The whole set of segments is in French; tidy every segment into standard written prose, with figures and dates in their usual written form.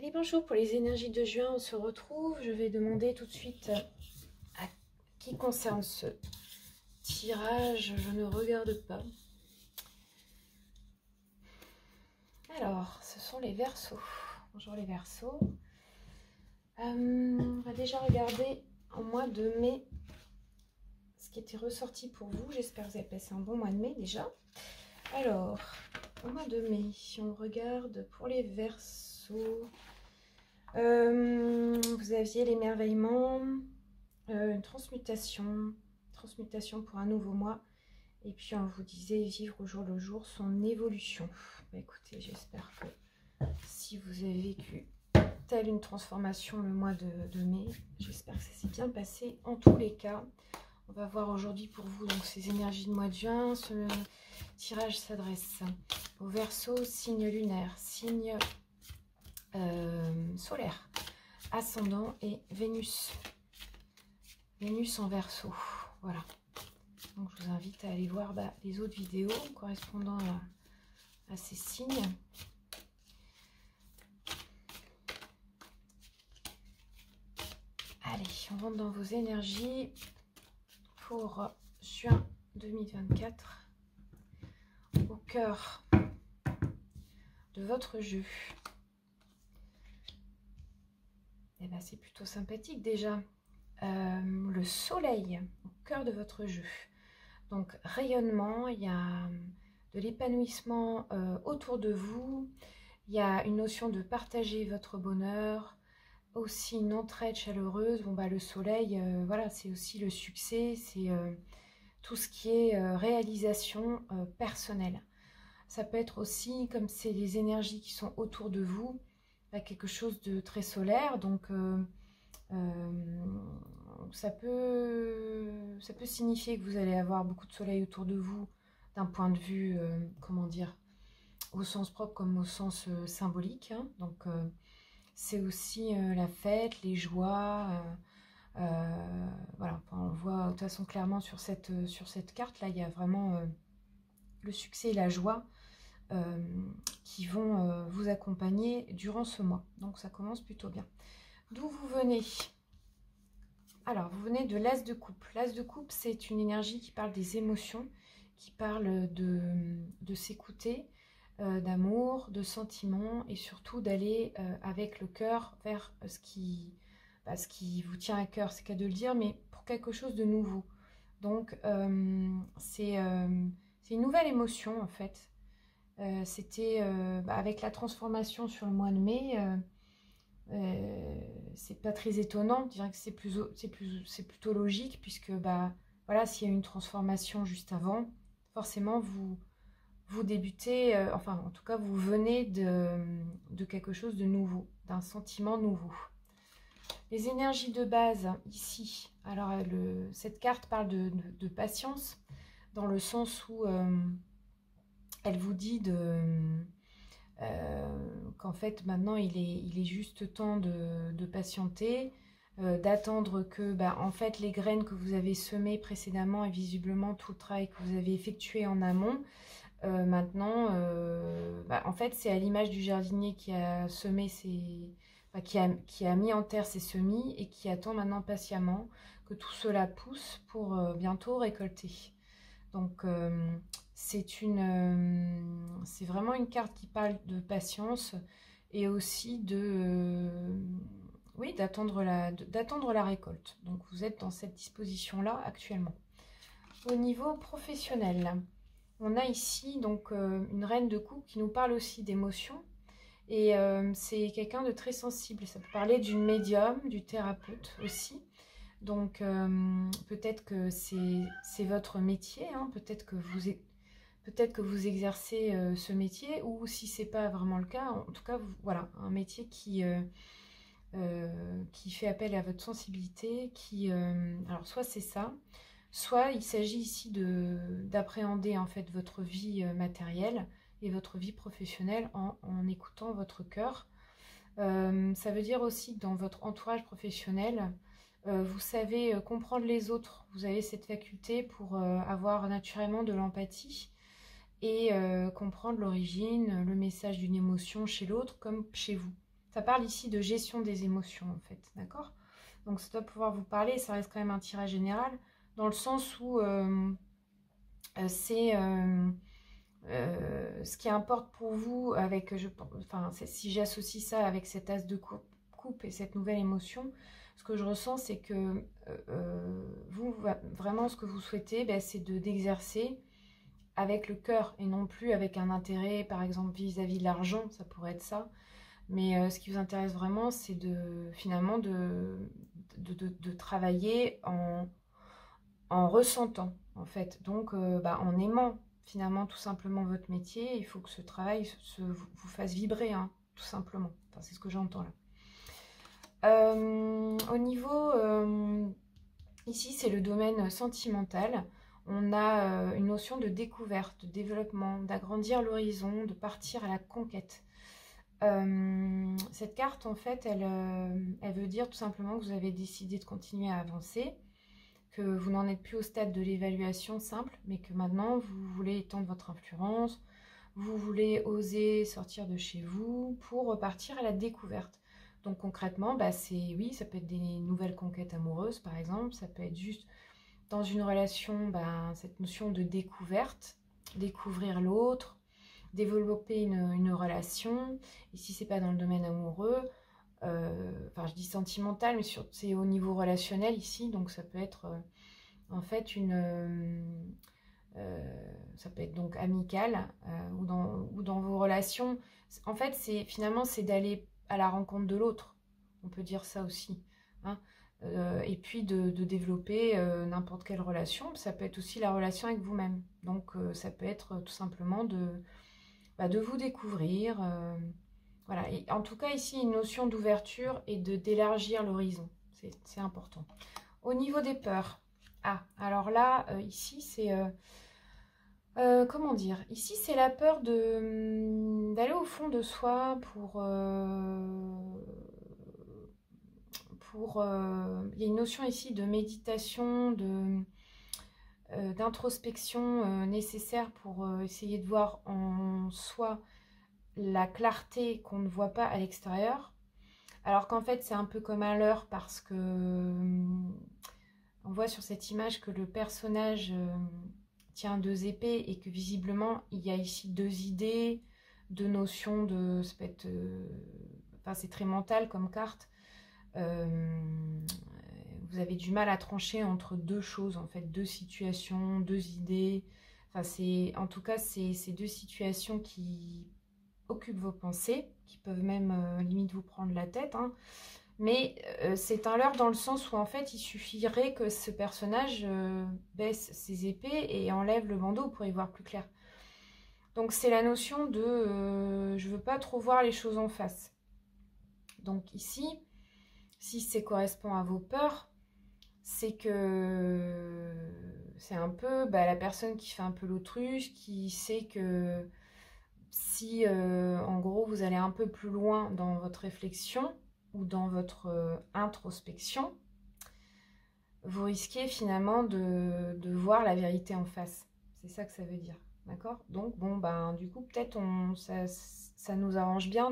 Allez, bonjour, pour les énergies de juin, on se retrouve. Je vais demander tout de suite à qui concerne ce tirage. Je ne regarde pas. Alors, ce sont les Verseaux. Bonjour les Verseaux. On va déjà regarder en mois de mai ce qui était ressorti pour vous. J'espère que vous avez passé un bon mois de mai déjà. Alors, au mois de mai, si on regarde pour les Verseaux, vous aviez l'émerveillement, une transmutation pour un nouveau mois. Et puis on vous disait vivre au jour le jour son évolution. Bah, écoutez, j'espère que si vous avez vécu telle une transformation le mois de mai, j'espère que ça s'est bien passé en tous les cas. On va voir aujourd'hui pour vous donc ces énergies de mois de juin. Ce tirage s'adresse au Verseau, signe lunaire, signe solaire, ascendant et Vénus. Vénus en Verseau, voilà. Donc je vous invite à aller voir les autres vidéos correspondant à ces signes. Allez, on rentre dans vos énergies pour juin 2024. Au cœur de votre jeu. Et ben, c'est plutôt sympathique déjà. Le soleil au cœur de votre jeu. Donc rayonnement, il y a de l'épanouissement autour de vous, il y a une notion de partager votre bonheur, aussi une entraide chaleureuse. Bon, le soleil, voilà, c'est aussi le succès, c'est tout ce qui est réalisation personnelle. Ça peut être aussi, comme c'est les énergies qui sont autour de vous, quelque chose de très solaire, donc ça peut signifier que vous allez avoir beaucoup de soleil autour de vous d'un point de vue, comment dire, au sens propre comme au sens symbolique. Hein. Donc c'est aussi la fête, les joies. Voilà, on le voit de toute façon clairement sur cette carte. Là, il y a vraiment le succès et la joie qui vont vous accompagner durant ce mois. Donc ça commence plutôt bien. D'où vous venez ? Alors, vous venez de l'As de coupe. L'As de coupe, c'est une énergie qui parle des émotions, qui parle de s'écouter, d'amour, de sentiments et surtout d'aller avec le cœur vers ce qui vous tient à cœur, c'est qu'à de le dire, mais pour quelque chose de nouveau. Donc, c'est une nouvelle émotion en fait. C'était avec la transformation sur le mois de mai. C'est pas très étonnant, je dirais que c'est plutôt logique puisque voilà, s'il y a eu une transformation juste avant, forcément vous débutez, enfin en tout cas vous venez de quelque chose de nouveau, d'un sentiment nouveau. Les énergies de base ici, alors cette carte parle de patience dans le sens où elle vous dit qu'en fait maintenant il est juste temps de patienter, d'attendre que en fait les graines que vous avez semées précédemment et visiblement tout le travail que vous avez effectué en amont, maintenant en fait c'est à l'image du jardinier qui a semé qui a mis en terre ses semis et qui attend maintenant patiemment que tout cela pousse pour bientôt récolter. Donc c'est vraiment une carte qui parle de patience et aussi oui, d'attendre la récolte. Donc vous êtes dans cette disposition-là actuellement. Au niveau professionnel, on a ici donc une reine de coupe qui nous parle aussi d'émotions. Et c'est quelqu'un de très sensible. Ça peut parler d'une médium, du thérapeute aussi. Donc peut-être que c'est votre métier, hein. Peut-être que vous exercez ce métier, ou si c'est pas vraiment le cas, en tout cas voilà, un métier qui fait appel à votre sensibilité, alors soit c'est ça, soit il s'agit ici d'appréhender en fait votre vie matérielle et votre vie professionnelle en écoutant votre cœur. Ça veut dire aussi que dans votre entourage professionnel, vous savez comprendre les autres. Vous avez cette faculté pour avoir naturellement de l'empathie et comprendre l'origine, le message d'une émotion chez l'autre comme chez vous. Ça parle ici de gestion des émotions, en fait, d'accord? Donc ça doit pouvoir vous parler, ça reste quand même un tirage général, dans le sens où c'est ce qui importe pour vous, avec, enfin, si j'associe ça avec cet as de coupe et cette nouvelle émotion, ce que je ressens, c'est que vous, vraiment, ce que vous souhaitez, ben, c'est d'exercer avec le cœur et non plus avec un intérêt, par exemple, vis-à-vis de l'argent, ça pourrait être ça. Mais ce qui vous intéresse vraiment, c'est finalement de travailler en ressentant, en fait. Donc, en aimant finalement tout simplement votre métier, il faut que ce travail vous fasse vibrer, hein, tout simplement. Enfin, c'est ce que j'entends là. Au niveau, ici, c'est le domaine sentimental. On a une notion de découverte, de développement, d'agrandir l'horizon, de partir à la conquête. Cette carte, en fait, elle veut dire tout simplement que vous avez décidé de continuer à avancer, que vous n'en êtes plus au stade de l'évaluation simple, mais que maintenant, vous voulez étendre votre influence, vous voulez oser sortir de chez vous pour repartir à la découverte. Donc concrètement, bah, oui, ça peut être des nouvelles conquêtes amoureuses, par exemple, ça peut être juste dans une relation, bah, cette notion de découverte, découvrir l'autre, développer une relation. Et si c'est pas dans le domaine amoureux, enfin je dis sentimental, mais c'est au niveau relationnel ici, donc ça peut être en fait ça peut être donc amical ou dans vos relations. En fait, finalement c'est d'aller à la rencontre de l'autre. On peut dire ça aussi, hein. Et puis de développer n'importe quelle relation. Ça peut être aussi la relation avec vous-même. Donc ça peut être tout simplement de vous découvrir. Voilà. Et en tout cas, ici, une notion d'ouverture et d'élargir l'horizon. C'est important. Au niveau des peurs. Ah, alors là, ici, c'est... comment dire? Ici, c'est la peur d'aller au fond de soi il y a une notion ici de méditation, d'introspection nécessaire pour essayer de voir en soi la clarté qu'on ne voit pas à l'extérieur. Alors qu'en fait, c'est un peu comme un leurre parce que on voit sur cette image que le personnage tient deux épées et que visiblement, il y a ici deux idées, deux notions de... Ça peut être, enfin, c'est très mental comme carte. Vous avez du mal à trancher entre deux choses, en fait, deux situations, deux idées. Enfin, en tout cas, c'est ces deux situations qui occupent vos pensées, qui peuvent même limite vous prendre la tête, hein. Mais c'est un leurre dans le sens où en fait il suffirait que ce personnage baisse ses épées et enlève le bandeau pour y voir plus clair. Donc c'est la notion de je veux pas trop voir les choses en face. Donc ici, si ça correspond à vos peurs, c'est que c'est un peu la personne qui fait un peu l'autruche, qui sait que si en gros vous allez un peu plus loin dans votre réflexion ou dans votre introspection, vous risquez finalement de voir la vérité en face. C'est ça que ça veut dire, d'accord? Donc bon, ben du coup peut-être ça nous arrange bien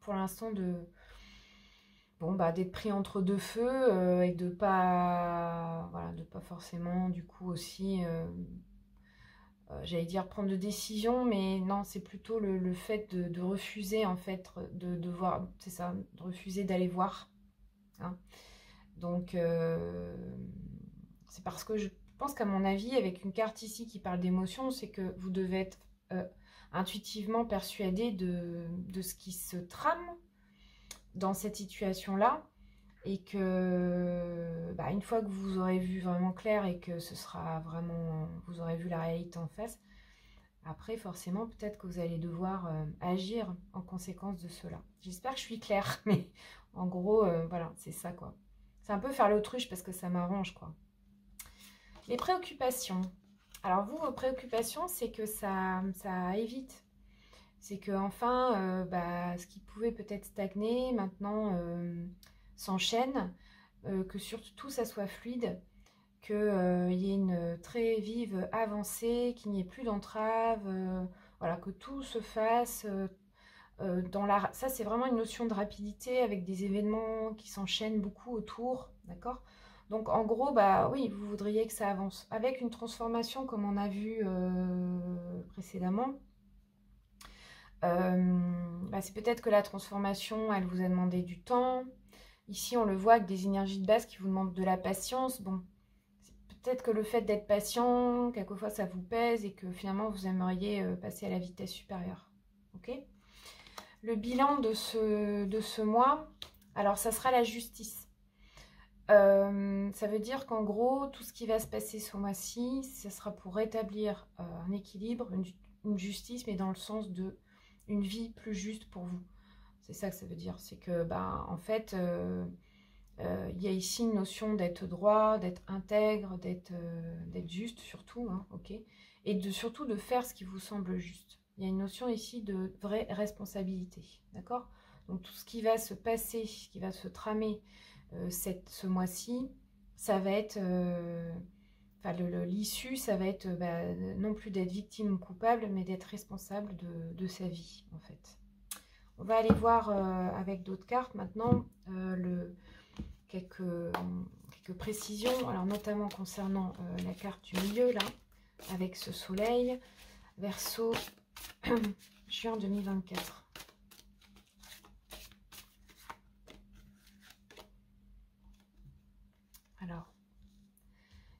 pour l'instant d'être pris entre deux feux et de pas forcément du coup aussi j'allais dire prendre de décision, mais non, c'est plutôt le fait de refuser, en fait, de voir, c'est ça, de refuser d'aller voir, hein. Donc, c'est parce que je pense qu'à mon avis, avec une carte ici qui parle d'émotion, c'est que vous devez être intuitivement persuadé de ce qui se trame dans cette situation-là, et que une fois que vous aurez vu vraiment clair et que ce sera vraiment, vous aurez vu la réalité en face, après forcément peut-être que vous allez devoir agir en conséquence de cela. J'espère que je suis claire, mais en gros voilà, c'est ça quoi. C'est un peu faire l'autruche parce que ça m'arrange quoi. Les préoccupations. Alors vous, vos préoccupations, c'est que ça évite. C'est que enfin ce qui pouvait peut-être stagner maintenant s'enchaîne, que surtout ça soit fluide, qu'il y ait une très vive avancée, qu'il n'y ait plus d'entrave, voilà, que tout se fasse Ça, c'est vraiment une notion de rapidité avec des événements qui s'enchaînent beaucoup autour, d'accord? Donc, en gros, bah oui, vous voudriez que ça avance. Avec une transformation, comme on a vu précédemment, bah, c'est peut-être que la transformation, elle vous a demandé du temps. Ici, on le voit avec des énergies de base qui vous demandent de la patience. Bon, peut-être que le fait d'être patient, quelquefois, ça vous pèse et que finalement, vous aimeriez passer à la vitesse supérieure. Ok? Le bilan de ce mois, alors ça sera la justice. Ça veut dire qu'en gros, tout ce qui va se passer ce mois-ci, ce sera pour rétablir un équilibre, une justice, mais dans le sens de une vie plus juste pour vous. C'est ça que ça veut dire. C'est que, bah, en fait, il y a ici une notion d'être droit, d'être intègre, d'être juste surtout, hein, ok, et surtout de faire ce qui vous semble juste. Il y a une notion ici de vraie responsabilité, d'accord? Donc tout ce qui va se passer, ce qui va se tramer ce mois-ci, ça va être, l'issue, ça va être non plus d'être victime ou coupable, mais d'être responsable de sa vie, en fait. On va aller voir avec d'autres cartes maintenant quelques précisions, alors notamment concernant la carte du milieu, là, avec ce soleil, Verseau, juin 2024. Alors,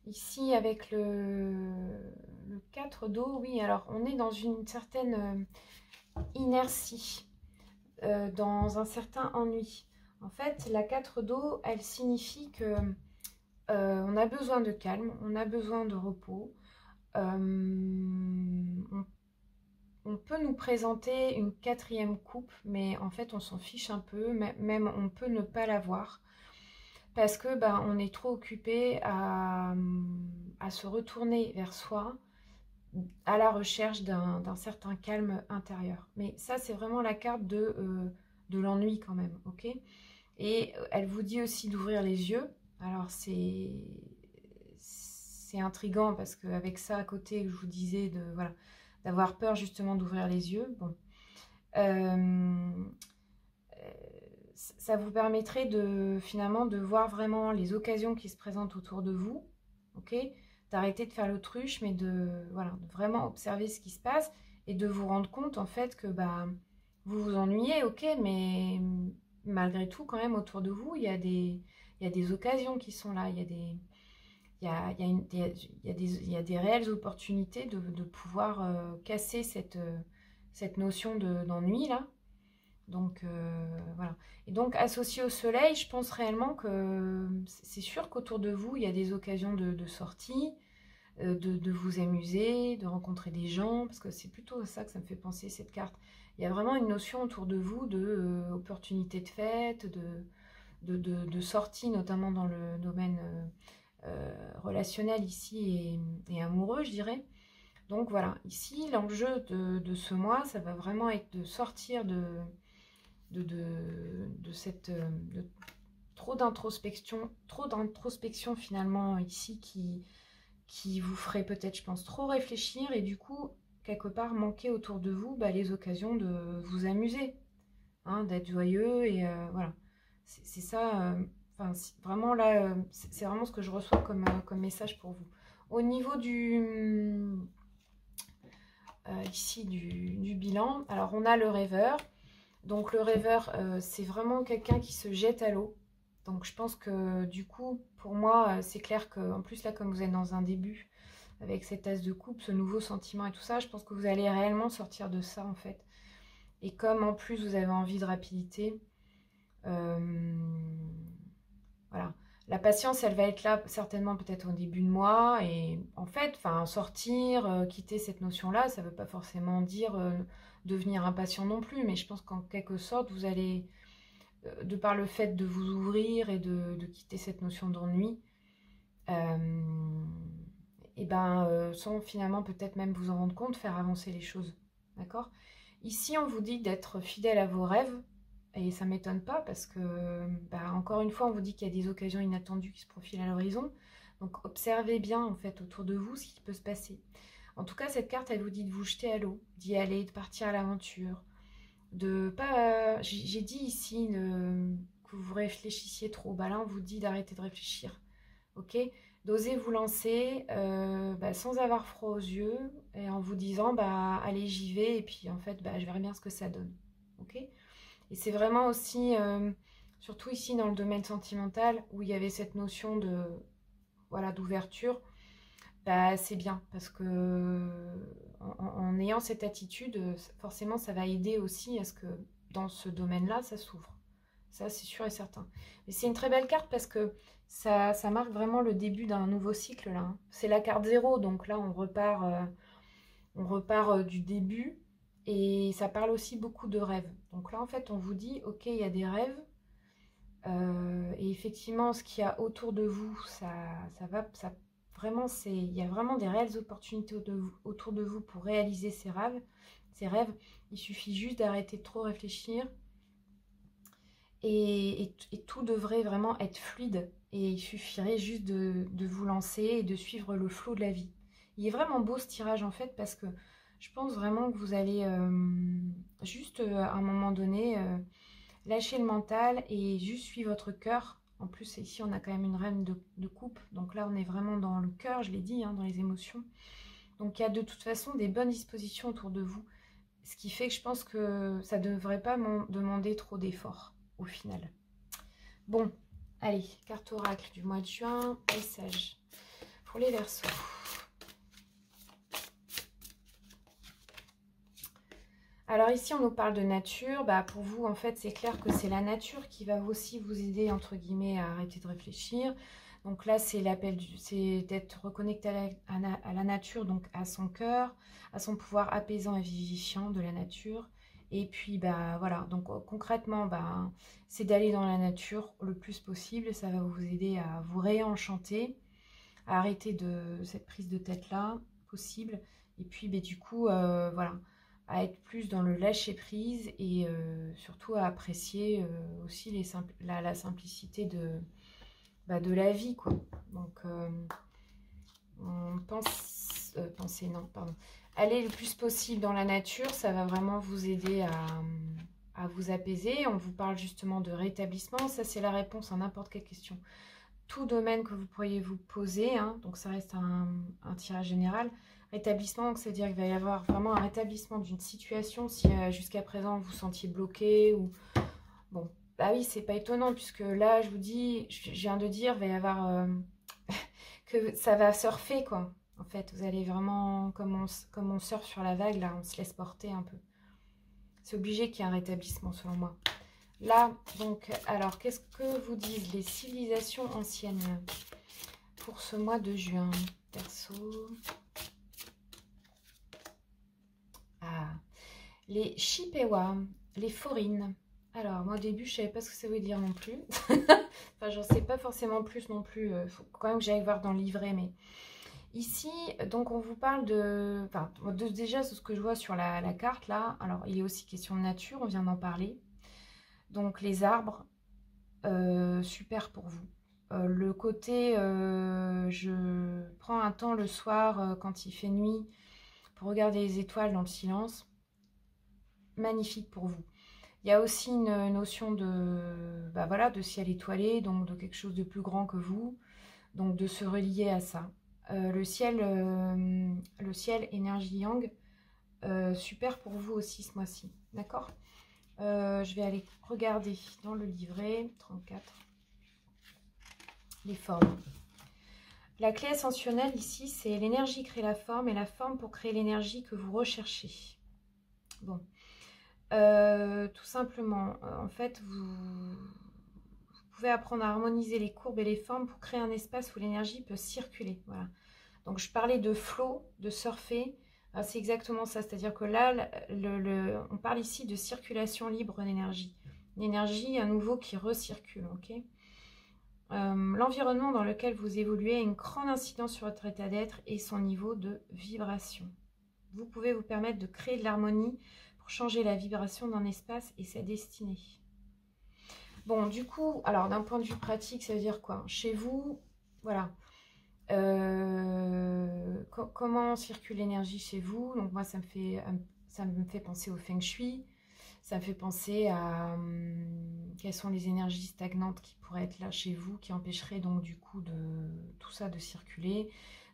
ici, avec le 4 d'eau, oui, alors on est dans une certaine inertie, dans un certain ennui. En fait, la 4 d'eau, elle signifie que on a besoin de calme, on a besoin de repos. On peut nous présenter une quatrième coupe, mais en fait, on s'en fiche un peu. Même, on peut ne pas l'avoir. Parce que on est trop occupé à se retourner vers soi, à la recherche d'un certain calme intérieur. Mais ça, c'est vraiment la carte de l'ennui quand même, ok? Et elle vous dit aussi d'ouvrir les yeux. Alors, c'est intriguant parce qu'avec ça à côté, je vous disais voilà, d'avoir peur justement d'ouvrir les yeux. Bon. Ça vous permettrait finalement de voir vraiment les occasions qui se présentent autour de vous, ok, d'arrêter de faire l'autruche, mais voilà, de vraiment observer ce qui se passe et de vous rendre compte en fait que vous vous ennuyez, ok, mais malgré tout quand même autour de vous, il y a des occasions qui sont là, il y a des réelles opportunités de pouvoir casser cette notion d'ennui là. Donc voilà. Et donc associé au soleil, je pense réellement que c'est sûr qu'autour de vous, il y a des occasions de sortie, de vous amuser, de rencontrer des gens, parce que c'est plutôt à ça que ça me fait penser cette carte. Il y a vraiment une notion autour de vous de opportunités de fête, de sortie, notamment dans le domaine relationnel ici et amoureux, je dirais. Donc voilà, ici, l'enjeu de ce mois, ça va vraiment être de sortir de cette trop d'introspection finalement ici qui vous ferait peut-être, je pense, trop réfléchir et du coup, quelque part, manquer autour de vous les occasions de vous amuser, hein, d'être joyeux et voilà. C'est ça, vraiment là, c'est vraiment ce que je reçois comme message pour vous. Au niveau ici du bilan, alors on a le rêveur. Donc le rêveur, c'est vraiment quelqu'un qui se jette à l'eau. Donc je pense que du coup, pour moi, c'est clair qu'en plus là, comme vous êtes dans un début, avec cette as de coupe, ce nouveau sentiment et tout ça, je pense que vous allez réellement sortir de ça en fait. Et comme en plus vous avez envie de rapidité, voilà. La patience, elle va être là certainement peut-être au début de mois. Et en fait, sortir, quitter cette notion-là, ça ne veut pas forcément dire devenir impatient non plus. Mais je pense qu'en quelque sorte, vous allez, de par le fait de vous ouvrir et de quitter cette notion d'ennui, sans finalement peut-être même vous en rendre compte, faire avancer les choses. D'accord? Ici, on vous dit d'être fidèle à vos rêves. Et ça ne m'étonne pas parce que, encore une fois, on vous dit qu'il y a des occasions inattendues qui se profilent à l'horizon. Donc, observez bien, en fait, autour de vous, ce qui peut se passer. En tout cas, cette carte, elle vous dit de vous jeter à l'eau, d'y aller, de partir à l'aventure, de pas... J'ai dit ici que vous réfléchissiez trop. Bah là, on vous dit d'arrêter de réfléchir. Ok? D'oser vous lancer sans avoir froid aux yeux et en vous disant, bah allez, j'y vais. Et puis, en fait, bah, je verrai bien ce que ça donne. Ok? Et c'est vraiment aussi, surtout ici dans le domaine sentimental, où il y avait cette notion de, voilà, d'ouverture, bah, c'est bien parce que en ayant cette attitude, forcément, ça va aider aussi à ce que dans ce domaine-là, ça s'ouvre. Ça, c'est sûr et certain. Mais c'est une très belle carte parce que ça marque vraiment le début d'un nouveau cycle là, hein. C'est la carte 0, donc là, on repart du début. Et ça parle aussi beaucoup de rêves. Donc là, en fait, on vous dit, ok, il y a des rêves. Et effectivement, ce qu'il y a autour de vous, ça va, ça vraiment, il y a vraiment des réelles opportunités autour de vous pour réaliser ces rêves. Ces rêves, il suffit juste d'arrêter de trop réfléchir et tout devrait vraiment être fluide. Et il suffirait juste de vous lancer et de suivre le flot de la vie. Il est vraiment beau ce tirage en fait parce que je pense vraiment que vous allez juste à un moment donné lâcher le mental et juste suivre votre cœur. En plus, ici, on a quand même une reine de coupe. Donc là, on est vraiment dans le cœur, je l'ai dit, hein, dans les émotions. Donc il y a de toute façon des bonnes dispositions autour de vous. Ce qui fait que je pense que ça ne devrait pas demander trop d'efforts au final. Bon, allez, carte oracle du mois de juin, message pour les Verseaux. Alors ici, on nous parle de nature. Bah, pour vous, en fait, c'est clair que c'est la nature qui va aussi vous aider, entre guillemets, à arrêter de réfléchir. Donc là, c'est l'appel, c'est d'être reconnecté à la nature, donc à son cœur, à son pouvoir apaisant et vivifiant de la nature. Et puis, bah voilà, donc concrètement, bah, c'est d'aller dans la nature le plus possible. Ça va vous aider à vous réenchanter, à arrêter de cette prise de tête-là possible. Et puis, bah, du coup, voilà, à être plus dans le lâcher-prise et surtout à apprécier aussi la simplicité de la vie, quoi. Donc, on penser, non, pardon. Aller le plus possible dans la nature, ça va vraiment vous aider à vous apaiser. On vous parle justement de rétablissement. Ça, c'est la réponse à n'importe quelle question. Tout domaine que vous pourriez vous poser, hein, donc ça reste un tirage général. Rétablissement, donc c'est-à-dire qu'il va y avoir vraiment un rétablissement d'une situation si jusqu'à présent vous sentiez bloqué ou... Bon, bah oui, c'est pas étonnant puisque là, je vous dis, je viens de dire, il va y avoir... que ça va surfer, quoi. En fait, vous allez vraiment, comme on surfe sur la vague, là, on se laisse porter un peu. C'est obligé qu'il y ait un rétablissement, selon moi. Là, donc, alors, qu'est-ce que vous disent les civilisations anciennes pour ce mois de juin? Perso. Ah, les Chippewa, les Forines. Alors, moi, au début, je ne savais pas ce que ça veut dire non plus. Enfin, j'en sais pas forcément plus non plus. Il faut quand même que j'aille voir dans le livret, mais... Ici, donc, on vous parle de... Enfin, déjà, c'est ce que je vois sur la carte, là. Alors, il est aussi question de nature, on vient d'en parler. Donc, les arbres, super pour vous. Le côté, je prends un temps le soir, quand il fait nuit, pour regarder les étoiles dans le silence. Magnifique pour vous. Il y a aussi une notion de, bah voilà, de ciel étoilé, donc de quelque chose de plus grand que vous. Donc, de se relier à ça. Le ciel énergie yang, super pour vous aussi ce mois-ci, d'accord. Je vais aller regarder dans le livret 34 les formes. La clé ascensionnelle ici, c'est l'énergie crée la forme et la forme pour créer l'énergie que vous recherchez. Bon, tout simplement, en fait, vous pouvez apprendre à harmoniser les courbes et les formes pour créer un espace où l'énergie peut circuler. Voilà. Donc, je parlais de flow, de surfer. C'est exactement ça. C'est-à-dire que là, on parle ici de circulation libre d'énergie. Une énergie à nouveau qui recircule. Okay, l'environnement dans lequel vous évoluez a une grande incidence sur votre état d'être et son niveau de vibration. Vous pouvez vous permettre de créer de l'harmonie pour changer la vibration d'un espace et sa destinée. Bon, du coup, alors d'un point de vue pratique, ça veut dire quoi? Chez vous, voilà. Comment circule l'énergie chez vous? Donc moi, ça me fait penser au Feng Shui. Ça me fait penser à quelles sont les énergies stagnantes qui pourraient être là chez vous, qui empêcheraient donc du coup de tout ça de circuler.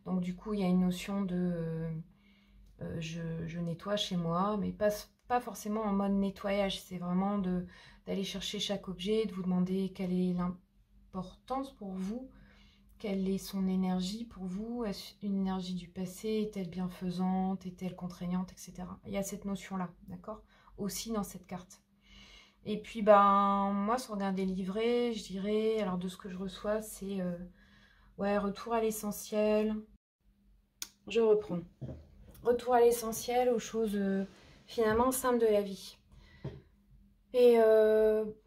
Donc du coup, il y a une notion de je nettoie chez moi, mais pas forcément en mode nettoyage. C'est vraiment d'aller chercher chaque objet, de vous demander quelle est l'importance pour vous, quelle est son énergie pour vous, est-ce une énergie du passé, est-elle bienfaisante, est-elle contraignante, etc. Il y a cette notion-là, d'accord, aussi dans cette carte. Et puis, ben, moi, sur des livrets, je dirais, alors de ce que je reçois, c'est, ouais, retour à l'essentiel. Je reprends. Retour à l'essentiel, aux choses finalement simples de la vie. Et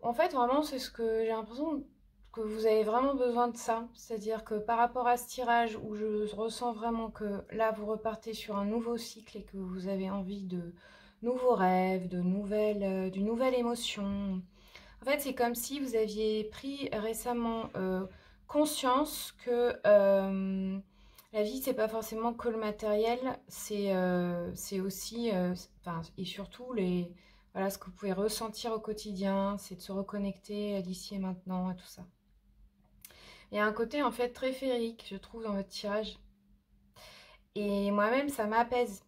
en fait, vraiment, c'est ce que j'ai l'impression que vous avez vraiment besoin de ça. C'est-à-dire que par rapport à ce tirage où je ressens vraiment que là, vous repartez sur un nouveau cycle et que vous avez envie de nouveaux rêves, d'une nouvelle émotion. En fait, c'est comme si vous aviez pris récemment conscience que la vie, c'est pas forcément que le matériel, c'est aussi, enfin, et surtout voilà, ce que vous pouvez ressentir au quotidien, c'est de se reconnecter à l'ici et maintenant et tout ça. Il y a un côté en fait très féerique, je trouve, dans votre tirage. Et moi-même, ça m'apaise.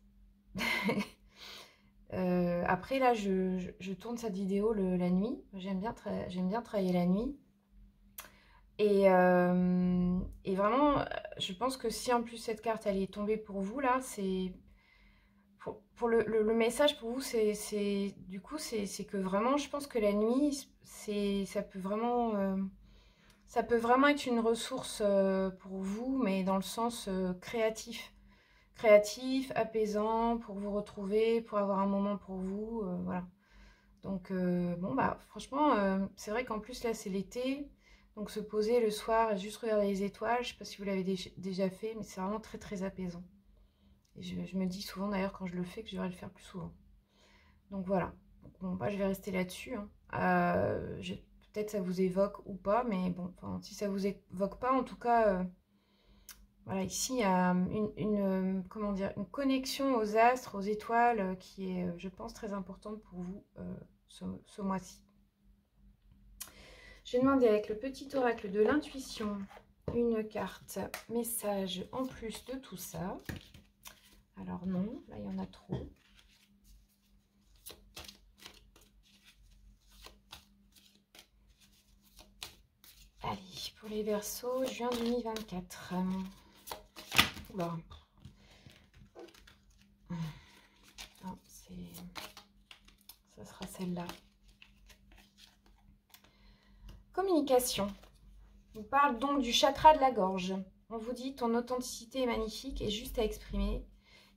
Après, là, je tourne cette vidéo la nuit. J'aime bien travailler la nuit. Et vraiment, je pense que si en plus cette carte, elle est tombée pour vous, là, c'est... Pour le message pour vous, du coup, c'est que vraiment, je pense que la nuit, ça peut vraiment être une ressource pour vous, mais dans le sens créatif. Créatif, apaisant, pour vous retrouver, pour avoir un moment pour vous, voilà. Donc, bon, bah, franchement, c'est vrai qu'en plus, là, c'est l'été. Donc, se poser le soir et juste regarder les étoiles, je ne sais pas si vous l'avez déjà fait, mais c'est vraiment très, très apaisant. Et je me dis souvent, d'ailleurs, quand je le fais, que je devrais le faire plus souvent. Donc, voilà. Bon, bah, je vais rester là-dessus. Hein. Peut-être ça vous évoque ou pas, mais bon, si ça vous évoque pas, en tout cas, voilà, ici, il y a comment dire, une connexion aux astres, aux étoiles, qui est, je pense, très importante pour vous ce mois-ci. Je vais demander avec le petit oracle de l'intuition une carte message en plus de tout ça. Alors non, là, il y en a trop. Allez, pour les Verseaux, juin 2024. Oula. Non, ça sera celle-là. Communication. On parle donc du chakra de la gorge. On vous dit ton authenticité est magnifique et juste à exprimer.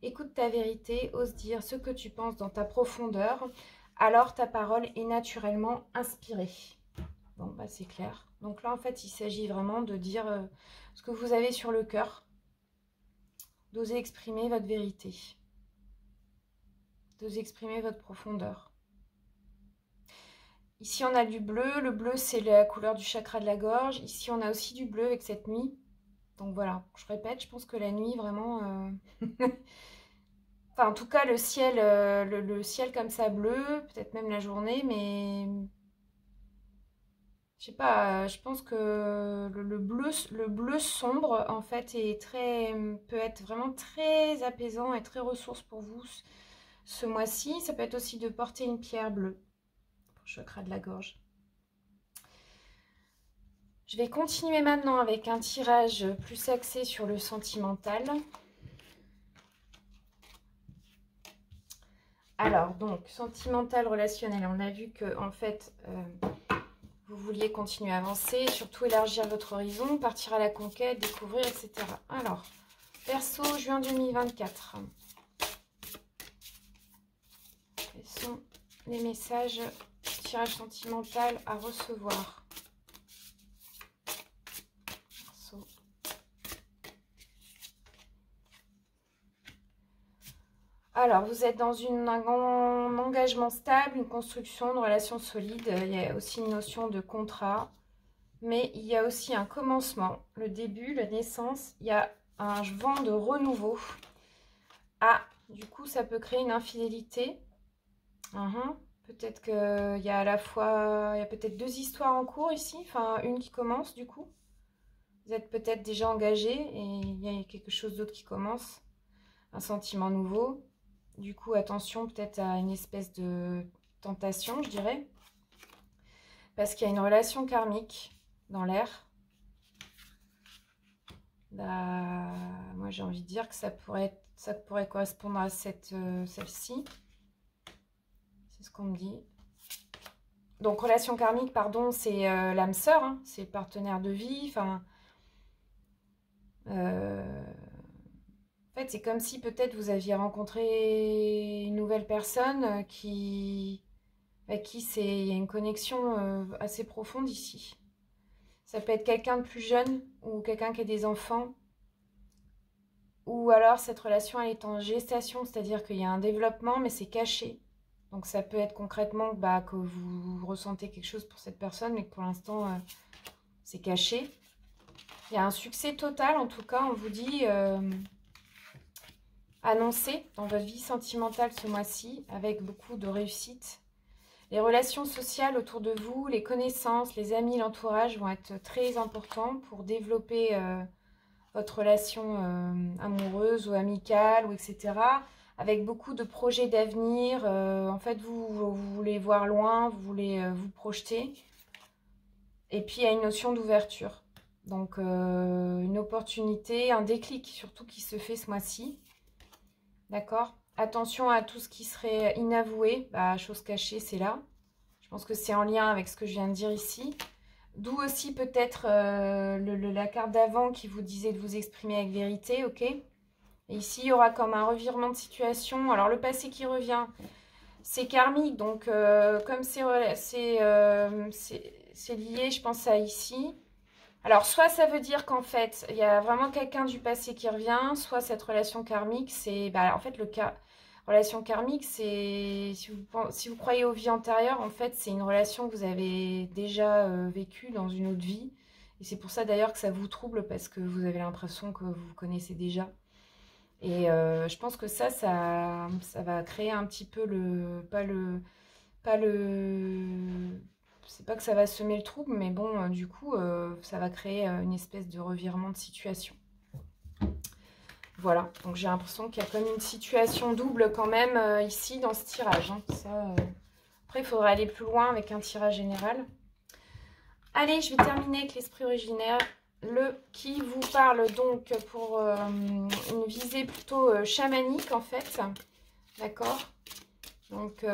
Écoute ta vérité, ose dire ce que tu penses dans ta profondeur. Alors ta parole est naturellement inspirée. Bon, bah c'est clair. Donc là, en fait, il s'agit vraiment de dire ce que vous avez sur le cœur. D'oser exprimer votre vérité. D'oser exprimer votre profondeur. Ici, on a du bleu. Le bleu, c'est la couleur du chakra de la gorge. Ici, on a aussi du bleu avec cette nuit. Donc voilà, je répète, je pense que la nuit, vraiment... enfin, en tout cas, le ciel comme ça bleu, peut-être même la journée, mais... Je sais pas, je pense que le bleu sombre, en fait, peut être vraiment très apaisant et très ressource pour vous ce mois-ci. Ça peut être aussi de porter une pierre bleue pour le chakra de la gorge. Je vais continuer maintenant avec un tirage plus axé sur le sentimental. Alors, donc, sentimental, relationnel, on a vu que, en fait, vous vouliez continuer à avancer, surtout élargir votre horizon, partir à la conquête, découvrir, etc. Alors, Verseau, juin 2024. Quels sont les messages tirage sentimental à recevoir? Verseau. Alors, vous êtes dans un engagement stable, une construction de relations solides. Il y a aussi une notion de contrat. Mais il y a aussi un commencement, le début, la naissance. Il y a un vent de renouveau. Ah, du coup, ça peut créer une infidélité. Peut-être qu'il y a à la fois, il y a peut-être deux histoires en cours ici, enfin une qui commence du coup. Vous êtes peut-être déjà engagé et il y a quelque chose d'autre qui commence, un sentiment nouveau. Du coup, attention peut-être à une espèce de tentation, je dirais, parce qu'il y a une relation karmique dans l'air. Bah, moi, j'ai envie de dire que ça pourrait correspondre à celle-ci. C'est ce qu'on me dit. Donc, relation karmique, pardon, c'est l'âme sœur, hein, c'est le partenaire de vie. Enfin, en fait, c'est comme si peut-être vous aviez rencontré une nouvelle personne avec qui il y a une connexion assez profonde ici. Ça peut être quelqu'un de plus jeune ou quelqu'un qui a des enfants. Ou alors cette relation elle est en gestation, c'est-à-dire qu'il y a un développement mais c'est caché. Donc ça peut être concrètement que vous ressentez quelque chose pour cette personne mais que pour l'instant c'est caché. Il y a un succès total en tout cas, on vous dit annoncé dans votre vie sentimentale ce mois-ci avec beaucoup de réussite. Les relations sociales autour de vous, les connaissances, les amis, l'entourage vont être très importants pour développer votre relation amoureuse ou amicale, ou etc. Avec beaucoup de projets d'avenir. En fait, vous voulez voir loin, vous voulez vous projeter. Et puis, il y a une notion d'ouverture. Donc, une opportunité, un déclic surtout qui se fait ce mois-ci. D'accord? Attention à tout ce qui serait inavoué. Chose cachée, c'est là. Je pense que c'est en lien avec ce que je viens de dire ici. D'où aussi peut-être la carte d'avant qui vous disait de vous exprimer avec vérité, ok? Et ici, il y aura comme un revirement de situation. Alors, le passé qui revient, c'est karmique. Donc, comme c'est lié, je pense à ici. Alors, soit ça veut dire qu'en fait, il y a vraiment quelqu'un du passé qui revient, soit cette relation karmique, c'est... en fait, le cas... Relation karmique, c'est... Si vous croyez aux vies antérieures, en fait, c'est une relation que vous avez déjà vécue dans une autre vie. Et c'est pour ça d'ailleurs que ça vous trouble, parce que vous avez l'impression que vous vous connaissez déjà. Et je pense que ça va créer un petit peu le... C'est pas que ça va semer le trouble, mais bon, du coup, ça va créer une espèce de revirement de situation. Voilà, donc j'ai l'impression qu'il y a comme une situation double quand même ici dans ce tirage. Hein. Après, il faudrait aller plus loin avec un tirage général. Allez, je vais terminer avec l'esprit originaire. Qui vous parle donc pour une visée plutôt chamanique en fait. D'accord? Donc,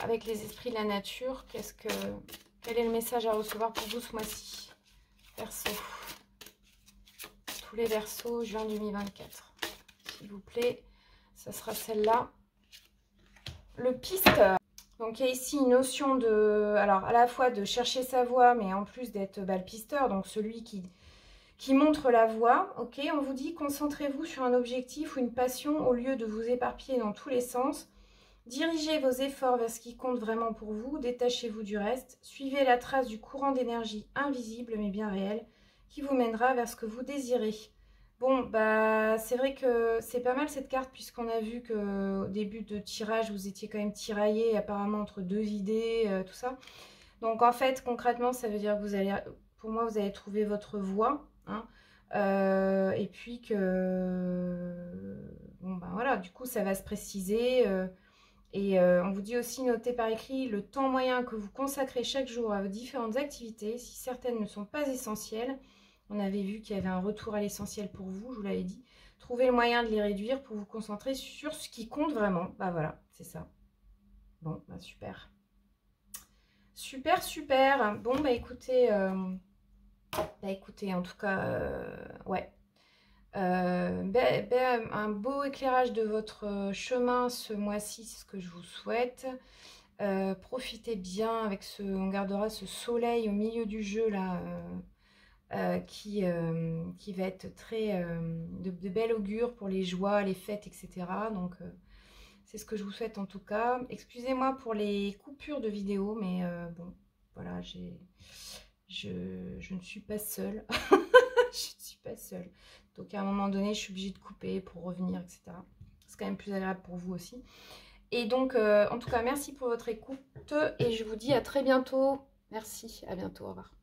avec les esprits de la nature, quel est le message à recevoir pour vous ce mois-ci? Verseau. Tous les Verseaux, juin 2024. S'il vous plaît, ça sera celle-là. Le pisteur. Donc, il y a ici une notion de... Alors, à la fois de chercher sa voie, mais en plus d'être le pisteur, donc celui qui montre la voie. Ok, on vous dit, concentrez-vous sur un objectif ou une passion au lieu de vous éparpiller dans tous les sens. Dirigez vos efforts vers ce qui compte vraiment pour vous, détachez-vous du reste, suivez la trace du courant d'énergie invisible mais bien réel qui vous mènera vers ce que vous désirez. Bon, c'est vrai que c'est pas mal cette carte puisqu'on a vu qu'au début de tirage, vous étiez quand même tiraillé apparemment entre deux idées, tout ça. Donc en fait, concrètement, ça veut dire que vous allez, pour moi, vous allez trouver votre voie. Hein, et puis que, bon voilà, du coup, ça va se préciser. Et on vous dit aussi, notez par écrit le temps moyen que vous consacrez chaque jour à vos différentes activités. Si certaines ne sont pas essentielles, on avait vu qu'il y avait un retour à l'essentiel pour vous, je vous l'avais dit. Trouvez le moyen de les réduire pour vous concentrer sur ce qui compte vraiment. Voilà, c'est ça. Bon, super. Super, super. Bon, écoutez, en tout cas, ouais. Un beau éclairage de votre chemin ce mois-ci, c'est ce que je vous souhaite. Profitez bien avec on gardera ce soleil au milieu du jeu là, qui va être très de bel augure pour les joies, les fêtes, etc. Donc c'est ce que je vous souhaite en tout cas. Excusez-moi pour les coupures de vidéo, mais bon, voilà, je ne suis pas seule. Je ne suis pas seule. Donc à un moment donné, je suis obligée de couper pour revenir, etc. C'est quand même plus agréable pour vous aussi. Et donc, en tout cas, merci pour votre écoute et je vous dis à très bientôt. Merci, à bientôt, au revoir.